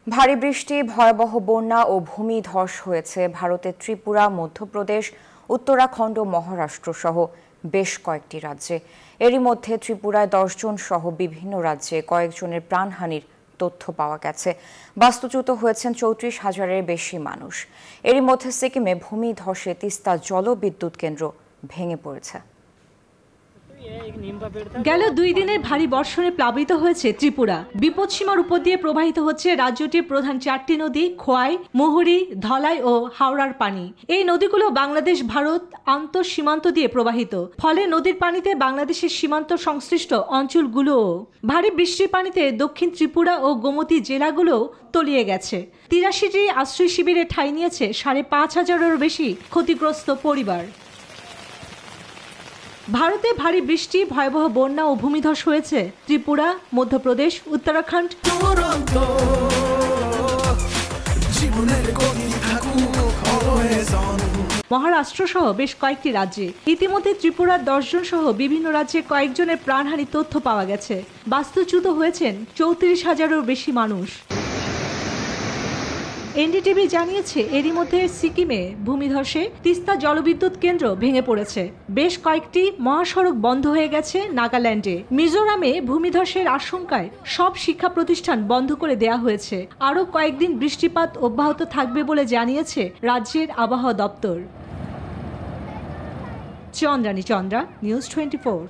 ভারী বৃষ্টি, ভয়াবহ বন্যা ও ভূমিধস হয়েছে ভারতের ত্রিপুরা, মধ্যপ্রদেশ, উত্তরাখণ্ড, মহারাষ্ট্র সহ বেশ কয়েকটি রাজ্যে। এরই মধ্যে ত্রিপুরায় 10 জন সহ বিভিন্ন রাজ্যে কয়েকজনের প্রাণহানির তথ্য পাওয়া গেছে। বাস্তুচ্যুত হয়েছেন 34,000-এর বেশি মানুষ। এরই মধ্যে সিকিমে ভূমিধসে তিস্তা জলবিদ্যুৎ কেন্দ্র ভেঙে পড়েছে। গেল 2 দিনের ভারী বর্ষণে প্লাবিত হয়েছে ত্রিপুরা। বিপদসীমার উপর দিয়ে প্রবাহিত হচ্ছে রাজ্যটির প্রধান 4টি নদী খোয়াই, মুহুরী, ধলাই ও হাওড়ার পানি। এই নদীগুলো বাংলাদেশ ভারত আন্তঃসীমান্ত দিয়ে প্রবাহিত, ফলে নদীর পানিতে বাংলাদেশের সীমান্ত সংশ্লিষ্ট অঞ্চলগুলোও। ভারী বৃষ্টির পানিতে দক্ষিণ ত্রিপুরা ও গোমতী জেলাগুলো তলিয়ে গেছে। 83টি আশ্রয় শিবিরে ঠাঁই নিয়েছে 5,500-এরও বেশি ক্ষতিগ্রস্ত পরিবার। ভারতে ভারী বৃষ্টি, ভয়াবহ বন্যা ও ভূমিধস হয়েছে ত্রিপুরা, মধ্যপ্রদেশ, উত্তরাখণ্ড, মহারাষ্ট্র সহ বেশ কয়েকটি রাজ্যে। ইতিমধ্যে ত্রিপুরার 10 জন সহ বিভিন্ন রাজ্যে কয়েকজনের প্রাণহানির তথ্য পাওয়া গেছে। বাস্তুচ্যুত হয়েছেন 34,000-এরও বেশি মানুষ। এনডিটিভি জানিয়েছে, এরই মধ্যে সিকিমে ভূমিধসে তিস্তা জলবিদ্যুৎ কেন্দ্র ভেঙে পড়েছে। বেশ কয়েকটি মহাসড়ক বন্ধ হয়ে গেছে নাগাল্যান্ডে। মিজোরামে ভূমিধসের আশঙ্কায় সব শিক্ষা প্রতিষ্ঠান বন্ধ করে দেয়া হয়েছে। আরও কয়েকদিন বৃষ্টিপাত অব্যাহত থাকবে বলে জানিয়েছে রাজ্যের আবহাওয়া দপ্তর। চন্দ্রানী চন্দ্রা, নিউজ 24।